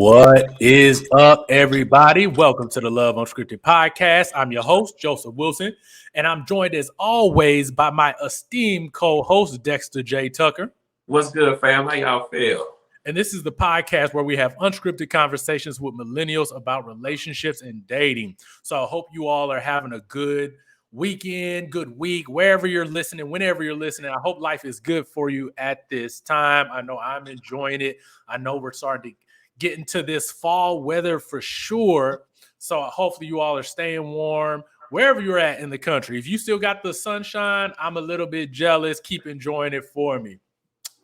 What is up, everybody? Welcome to the Love Unscripted podcast. I'm your host, Joseph Wilson, and I'm joined as always by my esteemed co-host, Dexter J. Tucker. What's good, fam? How y'all feel? And this is the podcast where we have unscripted conversations with millennials about relationships and dating. So I hope you all are having a good weekend, good week, wherever you're listening, whenever you're listening. I hope life is good for you at this time. I know I'm enjoying it. I know we're starting to get into this fall weather for sure. So hopefully you all are staying warm wherever you're at in the country. If you still got the sunshine, I'm a little bit jealous. Keep enjoying it for me.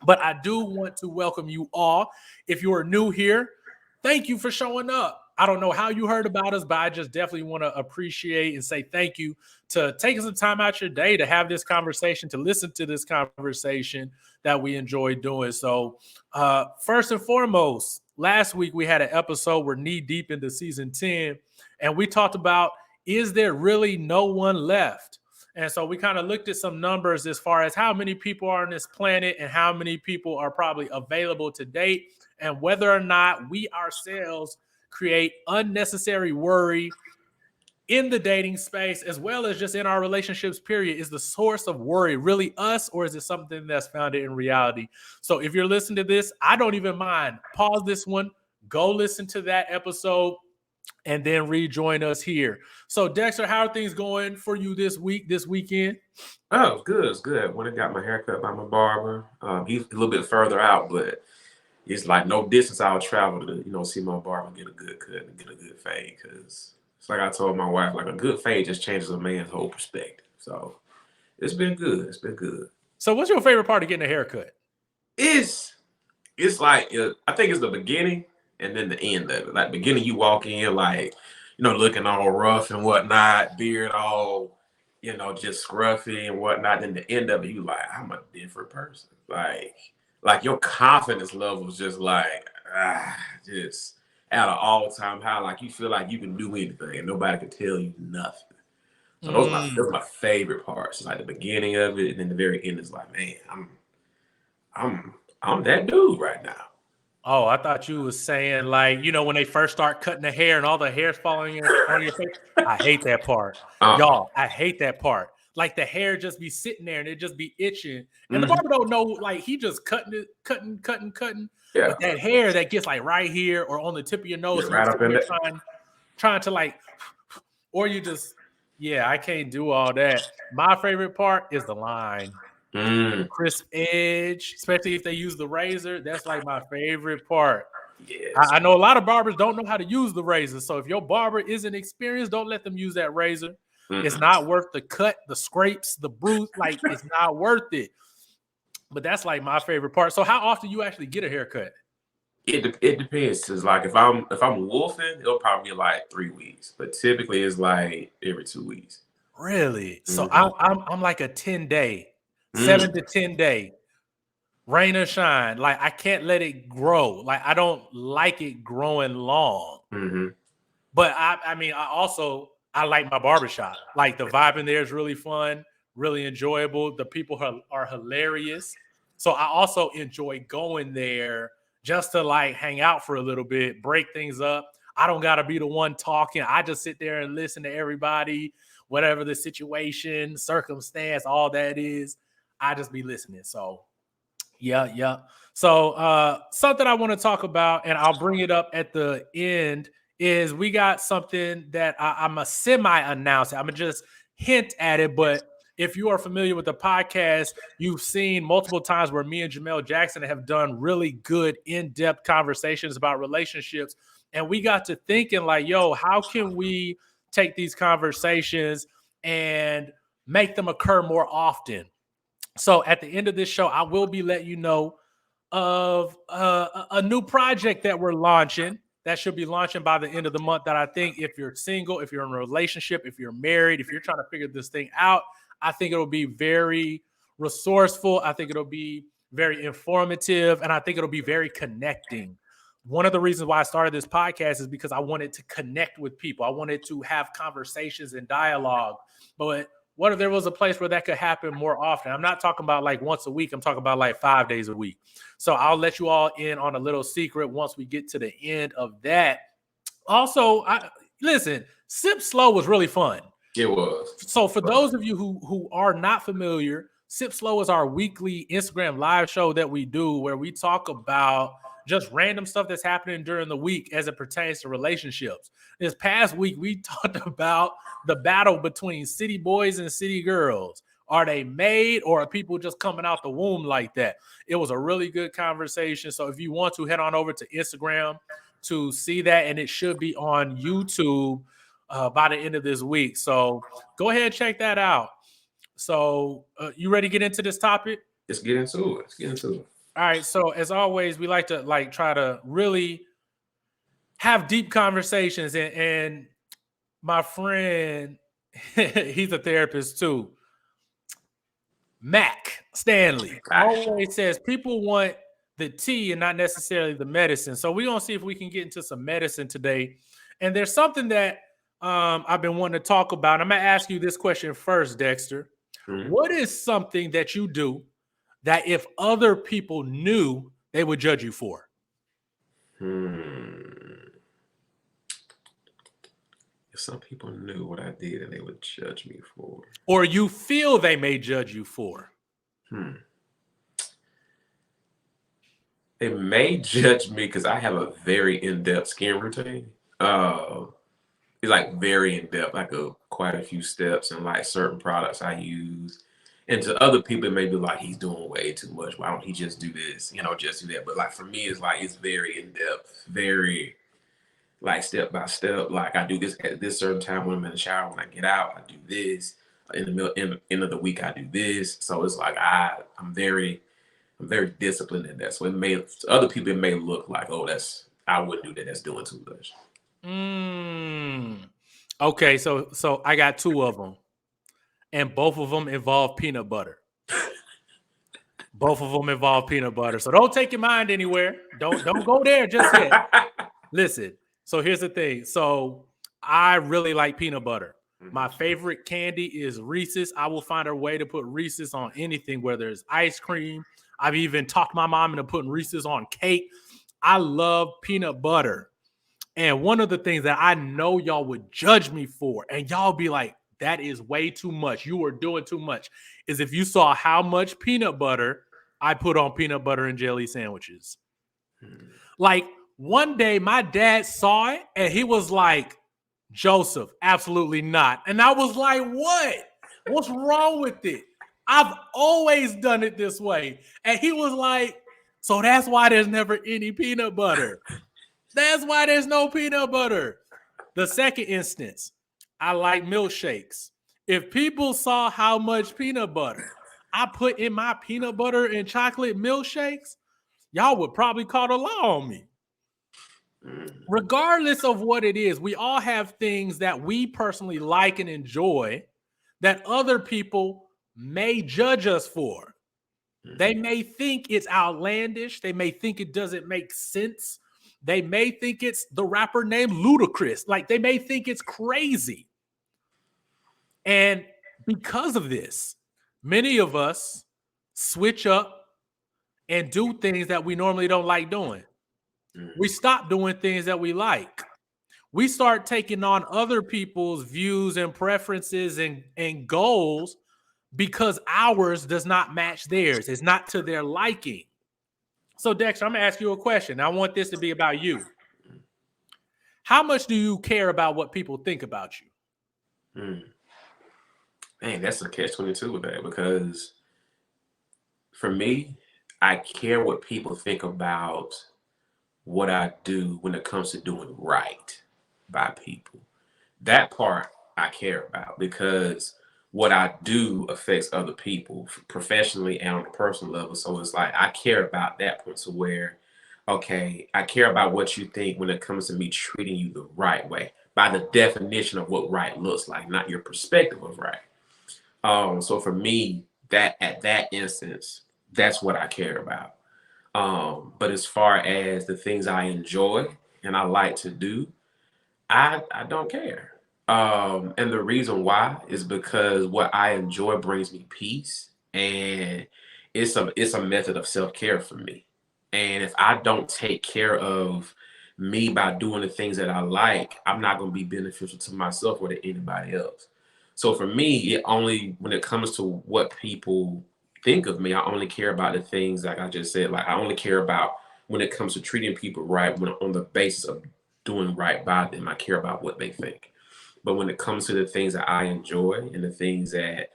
But I do want to welcome you all. If you are new here, thank you for showing up. I don't know how you heard about us, but I just definitely want to appreciate and say thank you to taking some time out your day to have this conversation, to listen to this conversation that we enjoy doing. So first and foremost, last week we had an episode, we're knee deep into season 10, and we talked about, is there really no one left? And so we kind of looked at some numbers as far as how many people are on this planet and how many people are probably available to date, and whether or not we ourselves create unnecessary worry in the dating space, as well as just in our relationships, period. Is the source of worry really us, or is it something that's founded in reality? So if you're listening to this, I don't even mind. Pause this one, go listen to that episode, and then rejoin us here. So Dexter, how are things going for you this weekend? Oh, it's good. It's good. When I got my hair cut by my barber, he's a little bit further out, but it's like no distance I'll travel to, see my barber, get a good cut and get a good fade. Because it's like I told my wife, like a good fade just changes a man's whole perspective. So it's been good. It's been good. So what's your favorite part of getting a haircut? It's like, I think it's the beginning and then the end of it. Like beginning, you walk in like, looking all rough and whatnot, beard all, just scruffy and whatnot. Then the end of it, you like, I'm a different person. Like your confidence level is just like, just at an all-time high. Like you feel like you can do anything and nobody can tell you nothing. So those are my favorite parts. Like the beginning of it, and then the very end is like, man, I'm that dude right now. Oh, I thought you was saying like, when they first start cutting the hair and all the hair's falling on your face. I hate that part. Y'all, I hate that part. Like the hair just be sitting there and it just be itching. And the barber don't know, like he just cutting. Yeah. But that hair that gets like right here or on the tip of your nose, right up in there. trying to like, or you just, I can't do all that. My favorite part is the line. Crisp edge, especially if they use the razor. That's like my favorite part. Yes. I know a lot of barbers don't know how to use the razor. So if your barber isn't experienced, don't let them use that razor. It's not worth the cut, the scrapes, the bruise. Like it's not worth it. But that's like my favorite part. So how often you actually get a haircut? It depends. It's like if I'm wolfing, it'll probably be like 3 weeks. But typically it's like every 2 weeks. Really? So I'm like a 10-day. 7 to 10 day, rain or shine. Like I can't let it grow. Like I don't like it growing long. But I like my barbershop. Like the vibe in there is really fun, really enjoyable. The people are hilarious. So I also enjoy going there just to like hang out for a little bit, break things up. I don't gotta be the one talking. I just sit there and listen to everybody, whatever the situation, circumstance, all that is. I just be listening. So, yeah. So, something I want to talk about, and I'll bring it up at the end, is we got something that I'm a semi-announce. I'm going to just hint at it, but if you are familiar with the podcast, you've seen multiple times where me and Jamel Jackson have done really good in-depth conversations about relationships. And we got to thinking like, how can we take these conversations and make them occur more often? So at the end of this show, I will be letting you know of a new project that we're launching that should be launching by the end of the month, that I think if you're single, if you're in a relationship, if you're married, if you're trying to figure this thing out, I think it'll be very resourceful. I think it'll be very informative, and I think it'll be very connecting. One of the reasons why I started this podcast is because I wanted to connect with people. I wanted to have conversations and dialogue. But what if there was a place where that could happen more often? I'm not talking about like once a week. I'm talking about like 5 days a week. So I'll let you all in on a little secret once we get to the end of that. Also, listen, Sip Slow was really fun. It was. So for those of you who are not familiar, Sip Slow is our weekly Instagram live show that we do where we talk about just random stuff that's happening during the week as it pertains to relationships. This past week, we talked about the battle between city boys and city girls. Are they made, or are people just coming out the womb like that? It was a really good conversation. So if you want to, head on over to Instagram to see that, and it should be on YouTube by the end of this week. So go ahead and check that out. So you ready to get into this topic? Let's get into it. All right. So as always, we like to try to really have deep conversations. And my friend, he's a therapist too. Mac Stanley always says people want the tea and not necessarily the medicine. So we're going to see if we can get into some medicine today. And there's something that I've been wanting to talk about. I'm going to ask you this question first, Dexter. Mm-hmm. What is something that you do that if other people knew, they would judge you for? If some people knew what I did and they would judge me for. Or you feel they may judge you for. They may judge me because I have a very in-depth skin routine. It's like very in-depth, like quite a few steps and like certain products I use. And to other people, it may be like, he's doing way too much. Why don't he just do this? Just do that. But like for me, it's like, it's very in-depth, very like step by step. Like I do this at this certain time when I'm in the shower. When I get out, I do this. In the end of the week, I do this. So it's like I'm very disciplined in that. So to other people, it may look like, oh, I wouldn't do that. That's doing too much. Okay, so I got 2 of them, and both of them involve peanut butter. Both of them involve peanut butter. So don't take your mind anywhere. Don't go there just yet. Listen. So here's the thing. So I really like peanut butter. My favorite candy is Reese's. I will find a way to put Reese's on anything, whether it's ice cream. I've even talked my mom into putting Reese's on cake. I love peanut butter. And one of the things that I know y'all would judge me for, and y'all be like, that is way too much. You are doing too much, is if you saw how much peanut butter I put on peanut butter and jelly sandwiches. Like one day my dad saw it and he was like, Joseph, absolutely not. And I was like, what? What's wrong with it? I've always done it this way. And he was like, so that's why there's never any peanut butter. That's why there's no peanut butter. The second instance, I like milkshakes. If people saw how much peanut butter I put in my peanut butter and chocolate milkshakes, y'all would probably call the law on me. Regardless of what it is, we all have things that we personally like and enjoy that other people may judge us for. They may think it's outlandish. They may think it doesn't make sense. They may think it's the rapper named Ludacris. Like they may think it's crazy. And because of this, many of us switch up and do things that we normally don't like doing. We stop doing things that we like. We start taking on other people's views and preferences and goals because ours does not match theirs. It's not to their liking. So, Dexter, I'm going to ask you a question. I want this to be about you. How much do you care about what people think about you? Man, that's a catch-22 with that, because for me, I care what people think about what I do when it comes to doing right by people. That part I care about, because what I do affects other people professionally and on a personal level. So it's like I care about that point to where, okay, I care about what you think when it comes to me treating you the right way by the definition of what right looks like, not your perspective of right. So for me, that at that instance, that's what I care about. But as far as the things I enjoy and I like to do, I don't care. And the reason why is because what I enjoy brings me peace, and it's a method of self-care for me. And if I don't take care of me by doing the things that I like, I'm not going to be beneficial to myself or to anybody else. So for me, it only when it comes to what people think of me, I only care about the things like I just said. Like I only care about when it comes to treating people right, when on the basis of doing right by them, I care about what they think. But when it comes to the things that I enjoy and the things that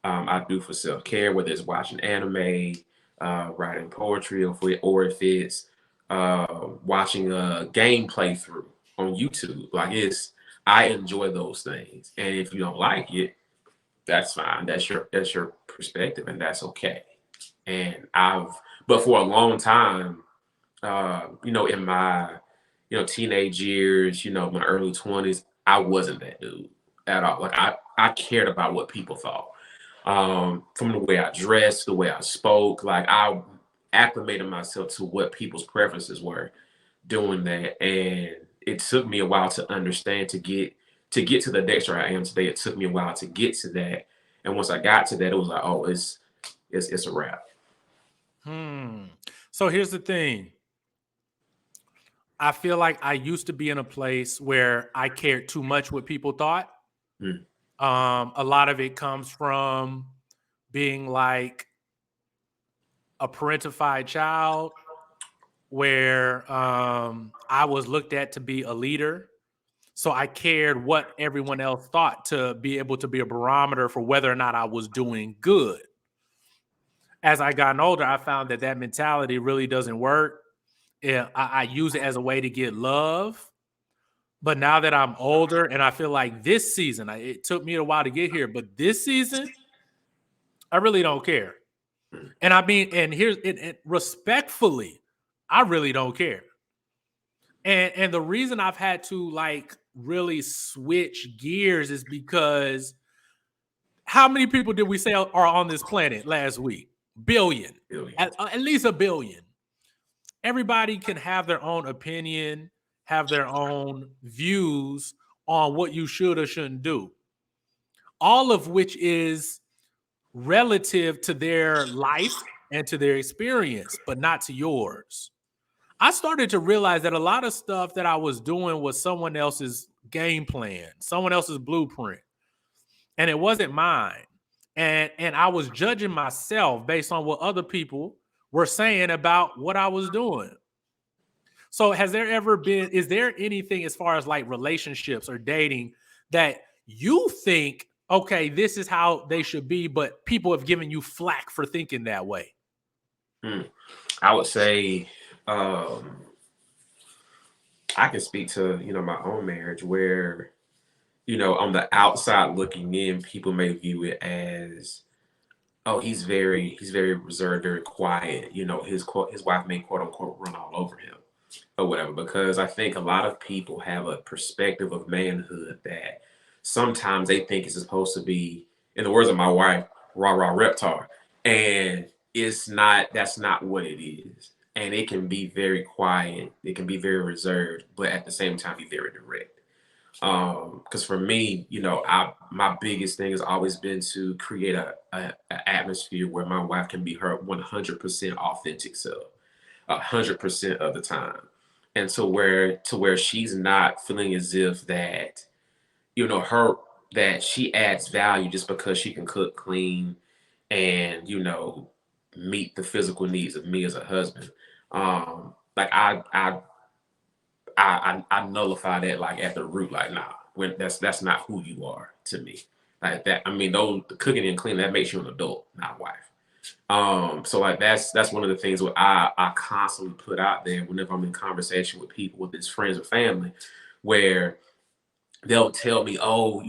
I do for self care, whether it's watching anime, writing poetry, or if it's watching a game playthrough on YouTube, like I enjoy those things. And if you don't like it, that's fine. That's your perspective, and that's okay. And but for a long time, in my, teenage years, my early 20s, I wasn't that dude at all. Like I cared about what people thought. From the way I dressed, the way I spoke, like I acclimated myself to what people's preferences were doing that. And it took me a while to understand to get to the Dexter I am today. It took me a while to get to that. And once I got to that, it was like, oh, it's a wrap. So here's the thing. I feel like I used to be in a place where I cared too much what people thought. Mm. A lot of it comes from being like a parentified child where I was looked at to be a leader. So I cared what everyone else thought to be able to be a barometer for whether or not I was doing good. As I gotten older, I found that mentality really doesn't work. Yeah, I use it as a way to get love. But now that I'm older and I feel like this season, it took me a while to get here, but this season, I really don't care. And I mean, and here's it respectfully, I really don't care. And the reason I've had to like really switch gears is because how many people did we say are on this planet last week? Billion. At least a billion. Everybody can have their own opinion, have their own views on what you should or shouldn't do. All of which is relative to their life and to their experience, but not to yours. I started to realize that a lot of stuff that I was doing was someone else's game plan, someone else's blueprint, and it wasn't mine. And I was judging myself based on what other people were saying about what I was doing. So is there anything as far as like relationships or dating that you think, okay, this is how they should be, but people have given you flack for thinking that way? I would say I can speak to, my own marriage where, on the outside looking in, people may view it as, oh, he's very reserved, very quiet. His wife may quote unquote run all over him or whatever. Because I think a lot of people have a perspective of manhood that sometimes they think it's supposed to be, in the words of my wife, rah rah reptar, and it's not. That's not what it is. And it can be very quiet. It can be very reserved, but at the same time, be very direct. Because for me, my biggest thing has always been to create a atmosphere where my wife can be her 100% authentic self, 100% of the time, and to where she's not feeling as if that, her that she adds value just because she can cook, clean, and meet the physical needs of me as a husband. Like I nullify that like at the root. Like, nah, when that's not who you are to me. Like that. I mean, the cooking and cleaning, that makes you an adult, not a wife. So like that's one of the things what I constantly put out there whenever I'm in conversation with people, with his friends or family, where they'll tell me, oh,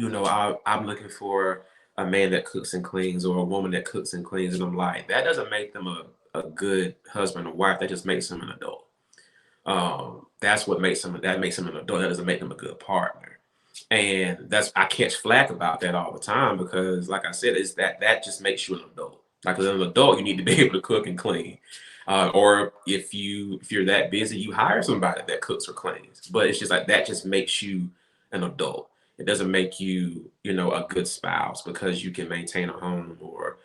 I'm looking for a man that cooks and cleans or a woman that cooks and cleans, and I'm like, that doesn't make them a good husband or wife. That just makes them an adult. That's what makes them an adult. That doesn't make them a good partner. And I catch flack about that all the time because, like I said, is that just makes you an adult. Like as an adult, you need to be able to cook and clean. Or if you're that busy, you hire somebody that cooks or cleans. But it's just like that just makes you an adult. It doesn't make you, a good spouse because you can maintain a home or,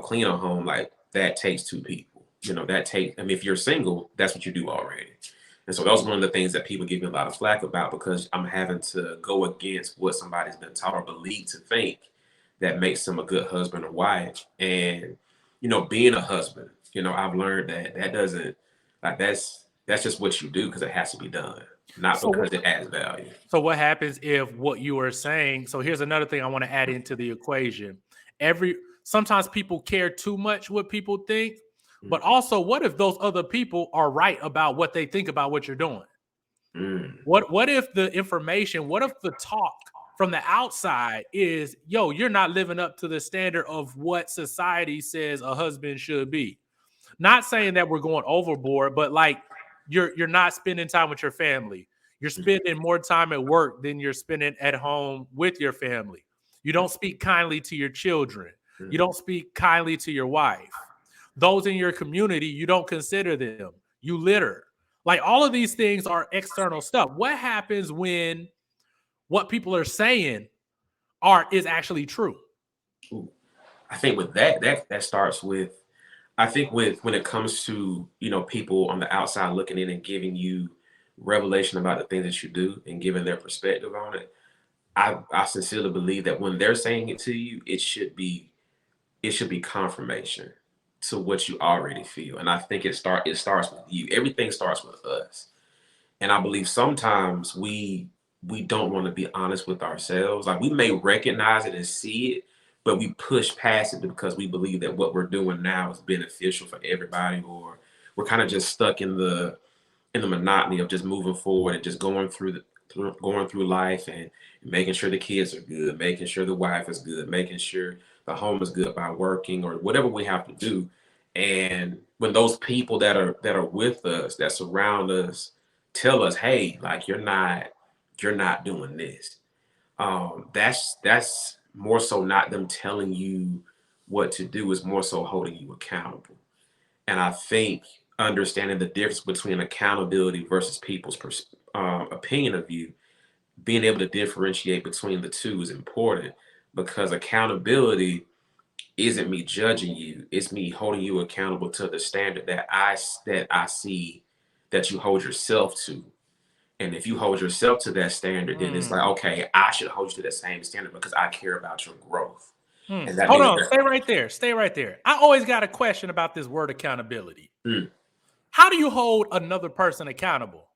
clean a home. Like that takes two people. If you're single, that's what you do already. And so that was one of the things that people give me a lot of flack about because I'm having to go against what somebody's been taught or believed to think that makes them a good husband or wife. And, being a husband, I've learned that doesn't, like, that's just what you do because it has to be done, not So because it adds value. So what happens if what you are saying? So here's another thing I want to add into the equation. Sometimes people care too much what people think, but also what if those other people are right about what they think about what you're doing? What if the information, what if the talk from the outside is, yo, you're not living up to the standard of what society says a husband should be? Not saying that we're going overboard, but like you're not spending time with your family. You're spending more time at work than you're spending at home with your family. You don't speak kindly to your children. You don't speak kindly to your wife. Those in your community, you don't consider them. You litter. Like all of these things are external stuff. What happens when what people are saying is actually true? I think with that starts with, I think when it comes to, people on the outside looking in and giving you revelation about the things that you do and giving their perspective on it, I sincerely believe that when they're saying it to you, it should be confirmation to what you already feel. And I think it starts with you. Everything starts with us. And I believe sometimes we don't want to be honest with ourselves. Like we may recognize it and see it, but we push past it because we believe that what we're doing now is beneficial for everybody, or we're kind of just stuck in the monotony of just moving forward and just going through life and making sure the kids are good, making sure the wife is good, making sure the home is good by working or whatever we have to do. And when those people that are with us, that surround us, tell us, hey, like you're not doing this. That's more so not them telling you what to do, is more so holding you accountable. And I think understanding the difference between accountability versus people's opinion of you, being able to differentiate between the two is important, because accountability isn't me judging you. It's me holding you accountable to the standard that I see that you hold yourself to. And if you hold yourself to that standard, then it's like, okay, I should hold you to that same standard because I care about your growth. And that Hold means on, stay right there. Stay right there. I always got a question about this word accountability. How do you hold another person accountable?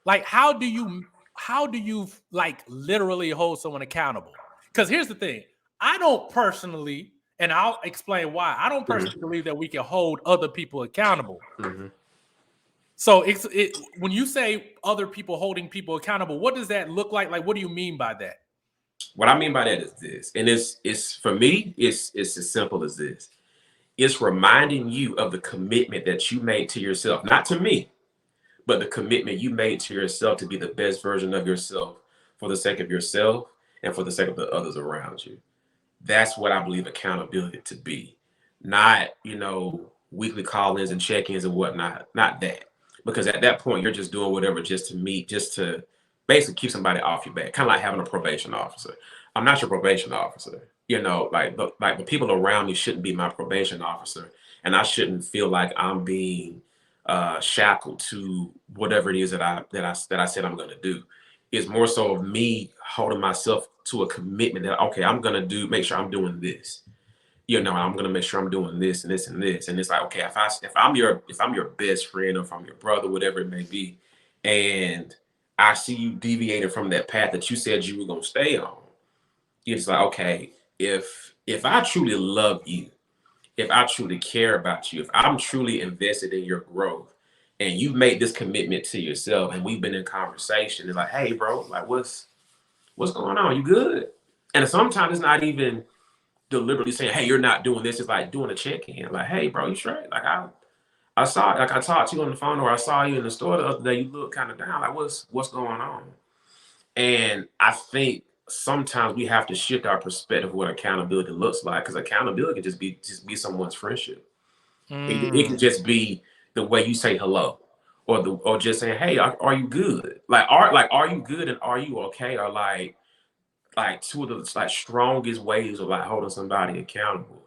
Like, how do you like literally hold someone accountable? Because here's the thing. I don't personally, and I'll explain why. I don't personally believe that we can hold other people accountable. So when you say other people holding people accountable, what does that look like? Like, what do you mean by that? What I mean by that is this, and it's for me, it's as simple as this. It's reminding you of the commitment that you made to yourself, not to me, but the commitment you made to yourself to be the best version of yourself for the sake of yourself and for the sake of the others around you. That's what I believe accountability to be. Not, weekly call-ins and check-ins and whatnot. Not that. Because at that point, you're just doing whatever just to basically keep somebody off your back. Kind of like having a probation officer. I'm not your probation officer. The people around me shouldn't be my probation officer. And I shouldn't feel like I'm being shackled to whatever it is that I said I'm going to do. It's more so of me holding myself to a commitment that, okay, I'm going to make sure I'm doing this. I'm going to make sure I'm doing this and this and this. And it's like, okay, if I'm your best friend, or if I'm your brother, whatever it may be, and I see you deviating from that path that you said you were going to stay on, it's like, okay, if I truly love you, if I truly care about you, if I'm truly invested in your growth, and you've made this commitment to yourself, and we've been in conversation, it's like, hey, bro, like what's going on? You good? And sometimes it's not even deliberately saying, hey, you're not doing this. It's like doing a check-in. Like, hey, bro, you straight? Like I saw, like I talked to you on the phone, or I saw you in the store the other day. You look kind of down. Like, what's going on? And I think sometimes we have to shift our perspective of what accountability looks like, because accountability can just be someone's friendship. It can just be the way you say hello, or just saying, hey, are you good? Are you good and are you okay? Or like two of the like strongest ways of like holding somebody accountable,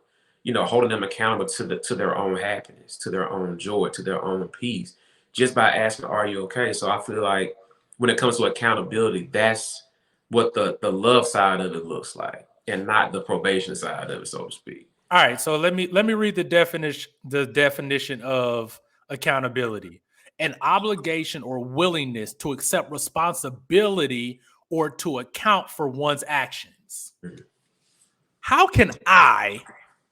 holding them accountable to their own happiness, to their own joy, to their own peace, just by asking, are you okay? So I feel like when it comes to accountability, that's what the love side of it looks like, and not the probation side of it, so to speak. All right, so let me read the definition of accountability. An obligation or willingness to accept responsibility or to account for one's actions. Mhm. How can I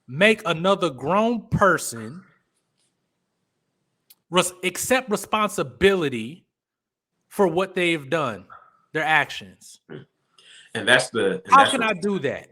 make another grown person accept responsibility for what they've done, their actions? And that's the and How that's can the I do that?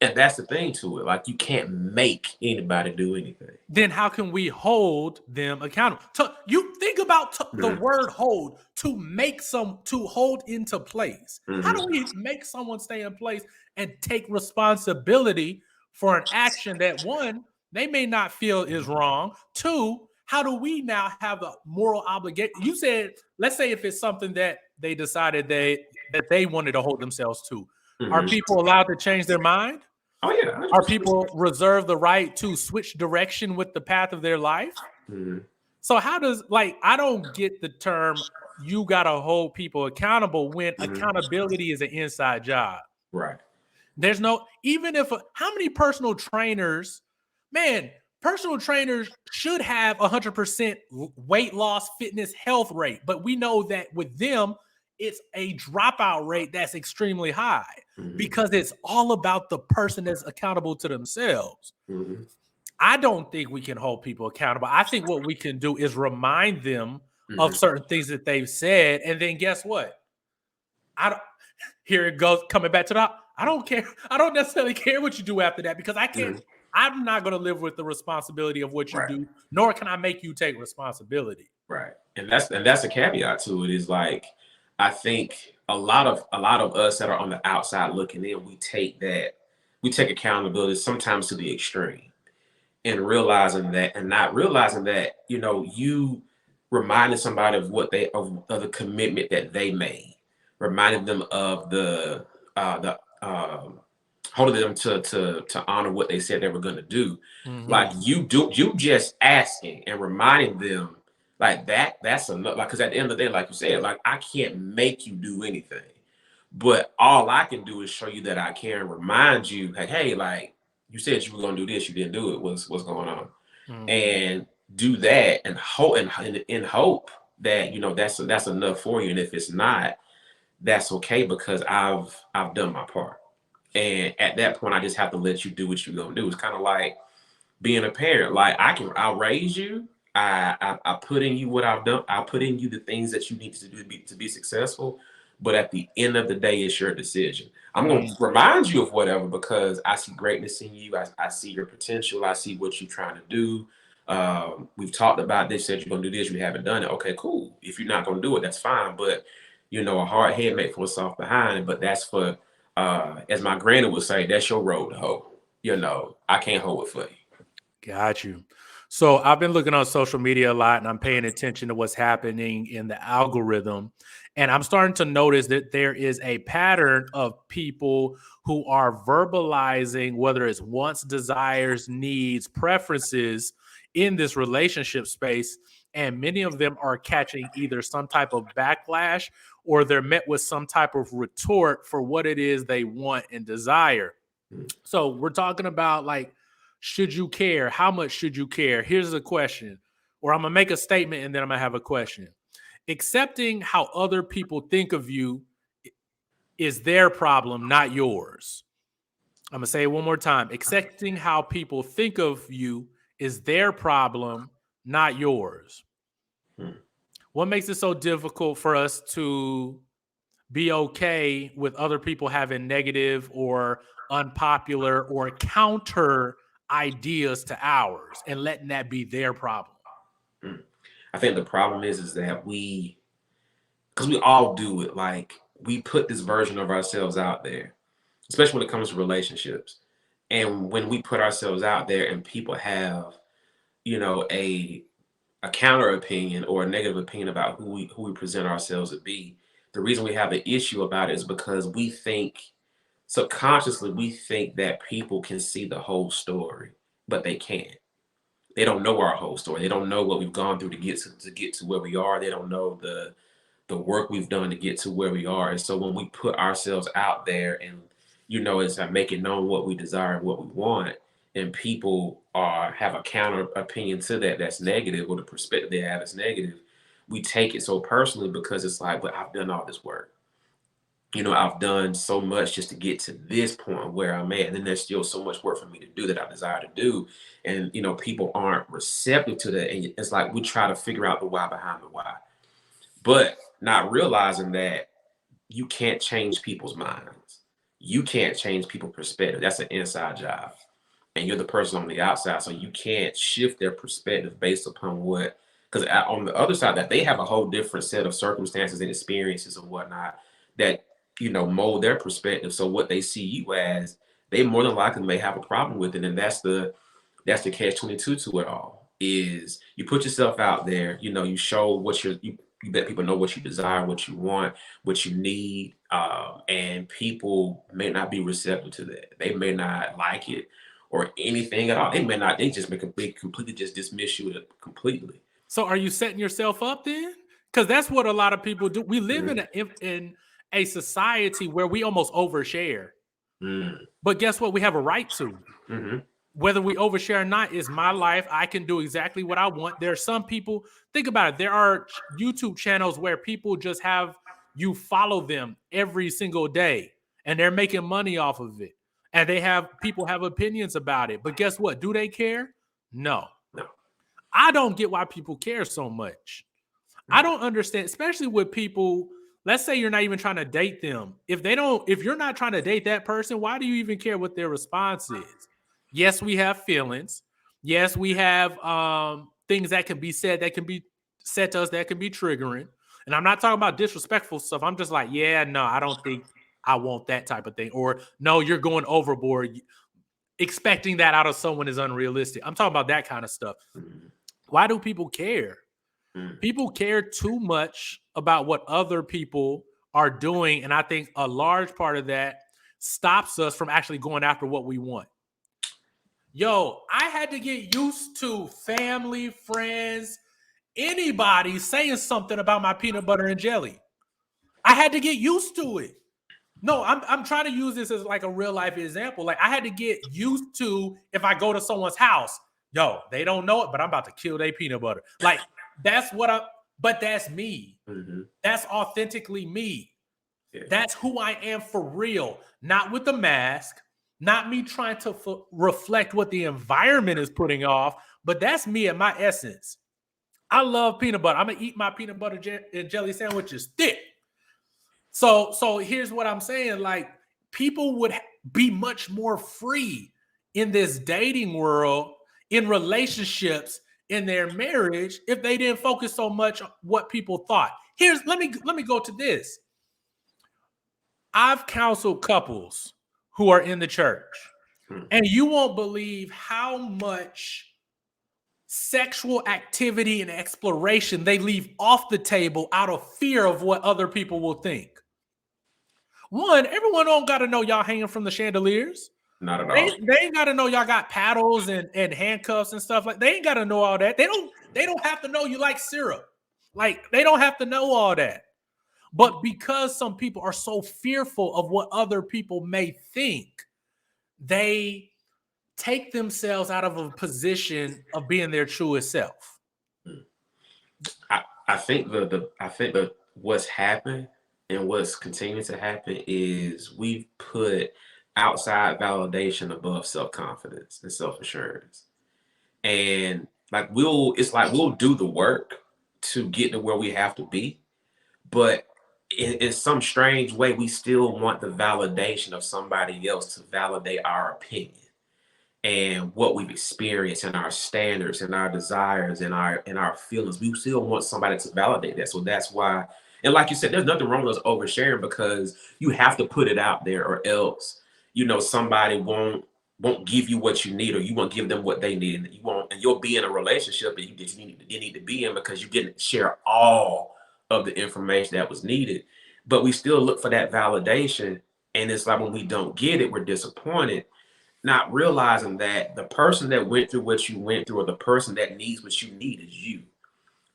and that's the thing to it. Like, you can't make anybody do anything. Then how can we hold them accountable? You think about the Mhm. word hold, to hold into place. How do Mhm. we make someone stay in place and take responsibility for an action that, one, they may not feel is wrong? Two, how do we now have a moral obligation? You said, let's say if it's something that they decided that they wanted to hold themselves to. Are Mhm. people allowed to change their mind? Oh yeah, Are 100%. people reserved the right to switch direction with the path of their life? Mhm. So how does, like, I don't get the term you got to hold people accountable when Mhm. accountability is an inside job. Right. There's no, even if, how many personal trainers, man, personal trainers should have 100% weight loss, fitness, health rate. But we know that with them, it's a dropout rate that's extremely high Mhm. because it's all about the person that's accountable to themselves. Mhm. I don't think we can hold people accountable. I think what we can do is remind them of Mhm. certain things that they've said. And then guess what? I don't, here it goes, coming back to the, I don't care. I don't necessarily care what you do after that because Mhm. I'm not going to live with the responsibility of what you Right. do, nor can I make you take responsibility. Right. And that's a caveat to it, is like, I think a lot of us that are on the outside looking in, we take accountability sometimes to the extreme, and realizing that and not realizing that, you reminded somebody of of the commitment that they made, reminded them of the holding them to honor what they said they were going to do. Like, Mm-hmm. you just asking and reminding them, like, that's enough. Like, because at the end of the day, like you said, like, I can't make you do anything, but all I can do is show you that I care and remind you, like, hey, like, you said you were going to do this, you didn't do it, what's going on? Mm-hmm. And do that, and hope, and hope that, that's enough for you. And if it's not, that's okay, because I've done my part. And at that point, I just have to let you do what you're gonna do. It's kind of like being a parent. Like, I'll raise you. I put in you what I've done. I put in you the things that you need to do to be successful. But at the end of the day, it's your decision. I'm gonna remind you of whatever, because I see greatness in you. I see your potential. I see what you're trying to do. We've talked about this. Said you're gonna do this. You haven't done it. Okay, cool. If you're not gonna do it, that's fine. But, a hard head make for a soft behind. But that's for, as my granny would say, that's your road to hoe. I can't hold it for you. Got you. So I've been looking on social media a lot and I'm paying attention to what's happening in the algorithm. And I'm starting to notice that there is a pattern of people who are verbalizing whether it's wants, desires, needs, preferences in this relationship space. And many of them are catching either some type of backlash or they're met with some type of retort for what it is they want and desire. Mm. So we're talking about, like, should you care? How much should you care? Here's a question, or I'm gonna make a statement and then I'm gonna have a question. Accepting how other people think of you is their problem, not yours. I'm gonna say it one more time. Accepting how people think of you is their problem, not yours. Mm. What makes it so difficult for us to be okay with other people having negative or unpopular or counter ideas to ours and letting that be their problem? Mm. I think the problem is that because we all do it. Like, we put this version of ourselves out there, especially when it comes to relationships. And when we put ourselves out there and people have, a a counter opinion or a negative opinion about who we present ourselves to be, the reason we have an issue about it is because we think subconsciously we think that people can see the whole story, but they can't. They don't know our whole story. They don't know what we've gone through to get to where we are. They don't know the work we've done to get to where we are. And so when we put ourselves out there and it's like making known what we desire and what we want, and people have a counter opinion to that that's negative, or the perspective they have is negative, we take it so personally because it's like, but I've done all this work. I've done so much just to get to this point where I'm at, and then there's still so much work for me to do that I desire to do. And people aren't receptive to that. And it's like we try to figure out the why behind the why, but not realizing that you can't change people's minds. You can't change people's perspective. That's an inside job. And you're the person on the outside. So you can't shift their perspective based upon because on the other side, that they have a whole different set of circumstances and experiences and whatnot that, mold their perspective. So what they see you as, they more than likely may have a problem with it. And that's the catch-22 to it all, is you put yourself out there, you show what you let people know what you desire, what you want, what you need. And people may not be receptive to that. They may not like it or anything at all. They just completely just dismiss you completely. So are you setting yourself up then? Because that's what a lot of people do. We live in a society where we almost overshare. But guess what? We have a right to. Whether we overshare or not is my life. I can do exactly what I want. There are some people, think about it. There are YouTube channels where people just have you follow them every single day and they're making money off of it. And people have opinions about it. But guess what? Do they care? No. I don't get why people care so much. I don't understand, especially with people. Let's say you're not even trying to date them. If you're not trying to date that person, why do you even care what their response is? Yes, we have feelings. Yes, we have things that can be said to us that can be triggering. And I'm not talking about disrespectful stuff. I'm just like, yeah, no, I don't think I want that type of thing. Or no, you're going overboard. Expecting that out of someone is unrealistic. I'm talking about that kind of stuff. Why do people care? People care too much about what other people are doing. And I think a large part of that stops us from actually going after what we want. Yo, I had to get used to family, friends, anybody saying something about my peanut butter and jelly. I had to get used to it. No, I'm trying to use this as like a real life example. Like I had to get used to, if I go to someone's house, yo, they don't know it, but I'm about to kill their peanut butter. Like but that's me. That's authentically me. Yeah. That's who I am for real. Not with the mask, not me trying to reflect what the environment is putting off, but that's me at my essence. I love peanut butter. I'm going to eat my peanut butter and jelly sandwiches thick. So here's what I'm saying. Like, people would be much more free in this dating world, in relationships, in their marriage, if they didn't focus so much on what people thought. Let me go to this. I've counseled couples who are in the church, and you won't believe how much sexual activity and exploration they leave off the table out of fear of what other people will think. One, everyone don't got to know y'all hanging from the chandeliers. Not at all. They ain't got to know y'all got paddles and handcuffs and stuff. Like, they ain't got to know all that. They don't have to know you like syrup. Like, they don't have to know all that. But because some people are so fearful of what other people may think, they take themselves out of a position of being their truest self. I think that what's happened and what's continuing to happen is we've put outside validation above self-confidence and self-assurance. And like we'll do the work to get to where we have to be, but in some strange way, we still want the validation of somebody else to validate our opinion and what we've experienced and our standards and our desires and our feelings. We still want somebody to validate that. So that's why, and like you said, there's nothing wrong with us oversharing, because you have to put it out there, or else, somebody won't won't give you what you need, or you won't give them what they need, and you'll be in a relationship that you need to be in because you didn't share all of the information that was needed. But we still look for that validation, and it's like when we don't get it, we're disappointed, not realizing that the person that went through what you went through, or the person that needs what you need, is you.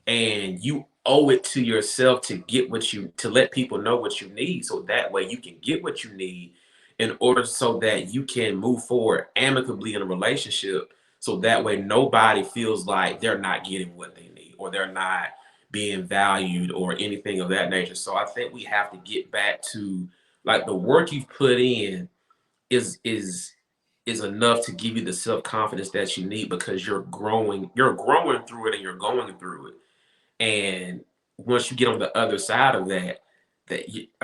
And you owe it to yourself to to let people know what you need, so that way you can get what you need, in order so that you can move forward amicably in a relationship, so that way nobody feels like they're not getting what they need, or they're not being valued, or anything of that nature. So I think we have to get back to, like, the work you've put in is enough to give you the self-confidence that you need, because you're growing through it, and you're going through it. And once you get on the other side of that,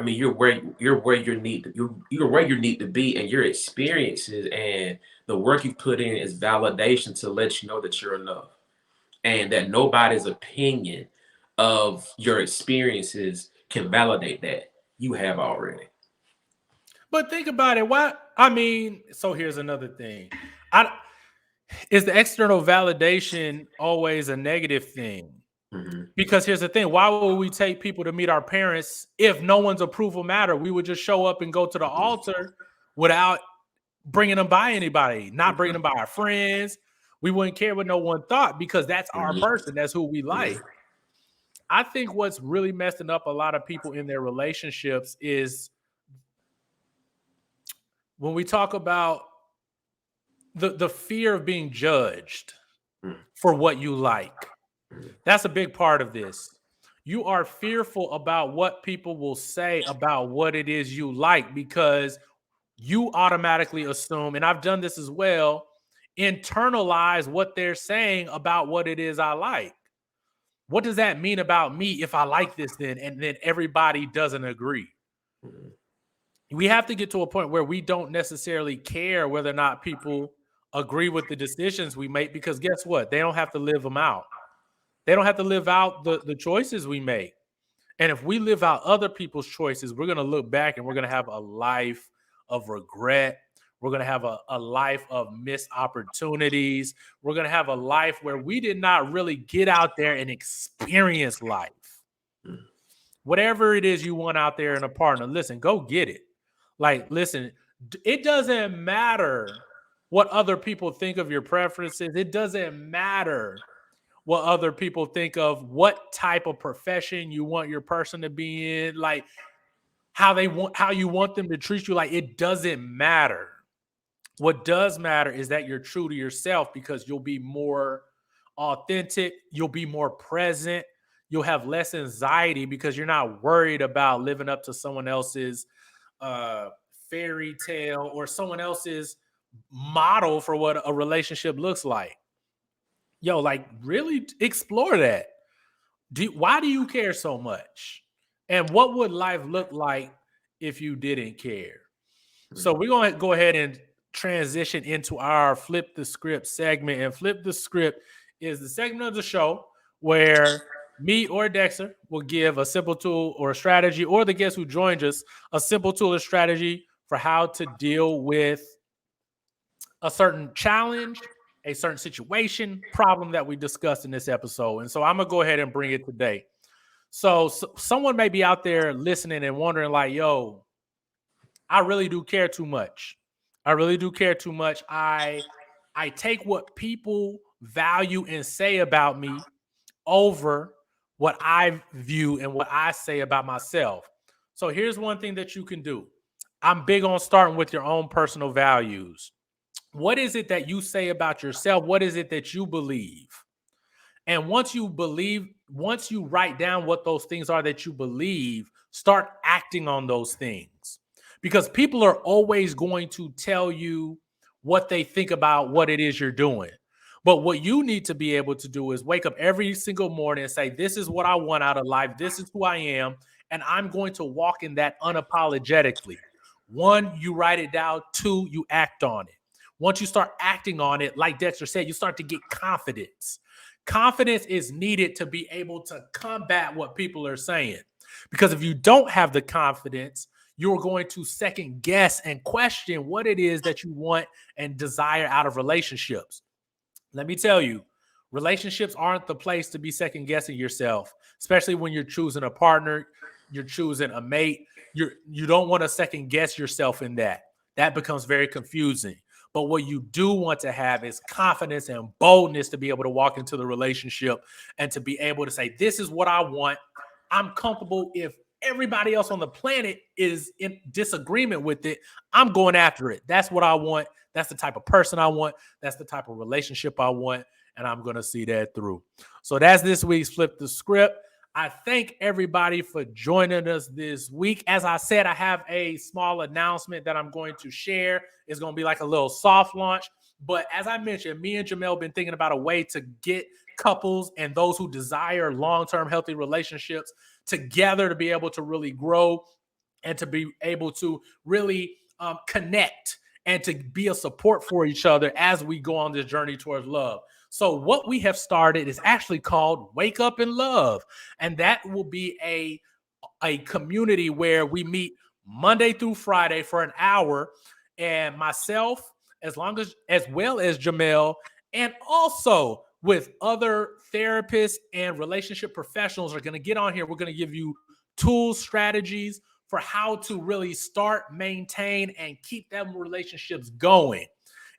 you're where you're where you need to be, and your experiences and the work you put in is validation to let you know that you're enough, and that nobody's opinion of your experiences can validate that. You have already. But think about it. So here's another thing. Is the external validation always a negative thing? Mm-hmm. Because here's the thing. Why would we take people to meet our parents if no one's approval mattered? We would just show up and go to the altar without bringing them by anybody, not bringing them by our friends. We wouldn't care what no one thought, because that's our person. That's who we like. I think what's really messing up a lot of people in their relationships is when we talk about the fear of being judged for what you like. That's a big part of this. You are fearful about what people will say about what it is you like, because you automatically assume, and I've done this as well, internalize what they're saying about what it is I like. What does that mean about me if I like this then? And then everybody doesn't agree. We have to get to a point where we don't necessarily care whether or not people agree with the decisions we make, because guess what? They don't have to live them out. They don't have to live out the choices we make. And if we live out other people's choices, we're going to look back and we're going to have a life of regret. We're going to have a life of missed opportunities. We're going to have a life where we did not really get out there and experience life. Whatever it is you want out there in a partner, listen, go get it. Like, listen, it doesn't matter what other people think of your preferences. It doesn't matter what other people think of what type of profession you want your person to be in, like how you want them to treat you. Like, it doesn't matter. What does matter is that you're true to yourself, because you'll be more authentic, you'll be more present, you'll have less anxiety, because you're not worried about living up to someone else's fairy tale or someone else's model for what a relationship looks like. Yo, like, really explore that. Why do you care so much? And what would life look like if you didn't care? So we're going to go ahead and transition into our Flip the Script segment. And Flip the Script is the segment of the show where me or Dexter will give a simple tool or a strategy, or the guest who joins us, a simple tool or strategy for how to deal with a certain challenge, a certain situation, problem that we discussed in this episode. And so I'm going to go ahead and bring it today. So someone may be out there listening and wondering, like, yo, I really do care too much. I really do care too much. I take what people value and say about me over what I view and what I say about myself. So here's one thing that you can do. I'm big on starting with your own personal values. What is it that you say about yourself? What is it that you believe? And once you write down what those things are that you believe, start acting on those things. Because people are always going to tell you what they think about what it is you're doing. But what you need to be able to do is wake up every single morning and say, this is what I want out of life. This is who I am. And I'm going to walk in that unapologetically. 1, you write it down. 2, you act on it. Once you start acting on it, like Dexter said, you start to get confidence. Confidence is needed to be able to combat what people are saying. Because if you don't have the confidence, you're going to second guess and question what it is that you want and desire out of relationships. Let me tell you, relationships aren't the place to be second guessing yourself, especially when you're choosing a partner, you're choosing a mate. You don't want to second guess yourself in that. That becomes very confusing. But what you do want to have is confidence and boldness to be able to walk into the relationship and to be able to say, this is what I want. I'm comfortable if everybody else on the planet is in disagreement with it. I'm going after it. That's what I want. That's the type of person I want. That's the type of relationship I want. And I'm going to see that through. So that's this week's Flip the Script. I thank everybody for joining us this week. As I said, I have a small announcement that I'm going to share. It's going to be like a little soft launch. But as I mentioned, me and Jamel have been thinking about a way to get couples and those who desire long-term healthy relationships together to be able to really grow and to be able to really connect and to be a support for each other as we go on this journey towards love. So what we have started is actually called Wake Up and Love. And that will be a community where we meet Monday through Friday for an hour. And myself, as well as Jamel, and also with other therapists and relationship professionals are going to get on here. We're going to give you tools, strategies for how to really start, maintain, and keep them relationships going.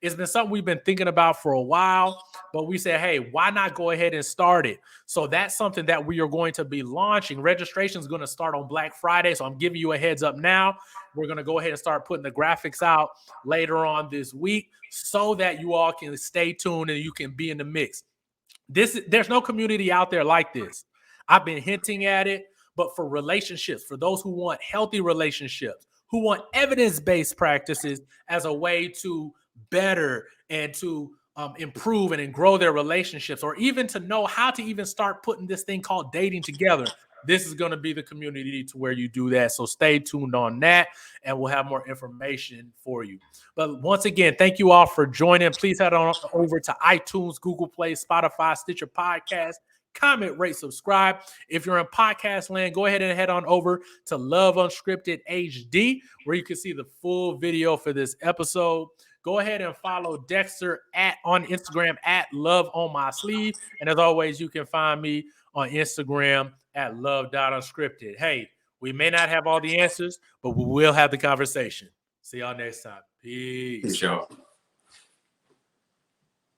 It's been something we've been thinking about for a while, but we said, hey, why not go ahead and start it? So that's something that we are going to be launching. Registration is going to start on Black Friday, so I'm giving you a heads up now. We're going to go ahead and start putting the graphics out later on this week so that you all can stay tuned and you can be in the mix. There's no community out there like this. I've been hinting at it, but for relationships, for those who want healthy relationships, who want evidence-based practices as a way to better and to improve and grow their relationships, or even to know how to even start putting this thing called dating together, this is going to be the community to where you do that. So stay tuned on that, and we'll have more information for you. But once again, thank you all for joining. Please head on over to iTunes, Google Play, Spotify, Stitcher Podcast. Comment, rate, subscribe. If you're in podcast land, go ahead and head on over to Love Unscripted HD, where you can see the full video for this episode. Go ahead and follow Dexter on Instagram at Love on My Sleeve. And as always, you can find me on Instagram at love.unscripted. Hey, we may not have all the answers, but we will have the conversation. See y'all next time. Peace. Peace, y'all.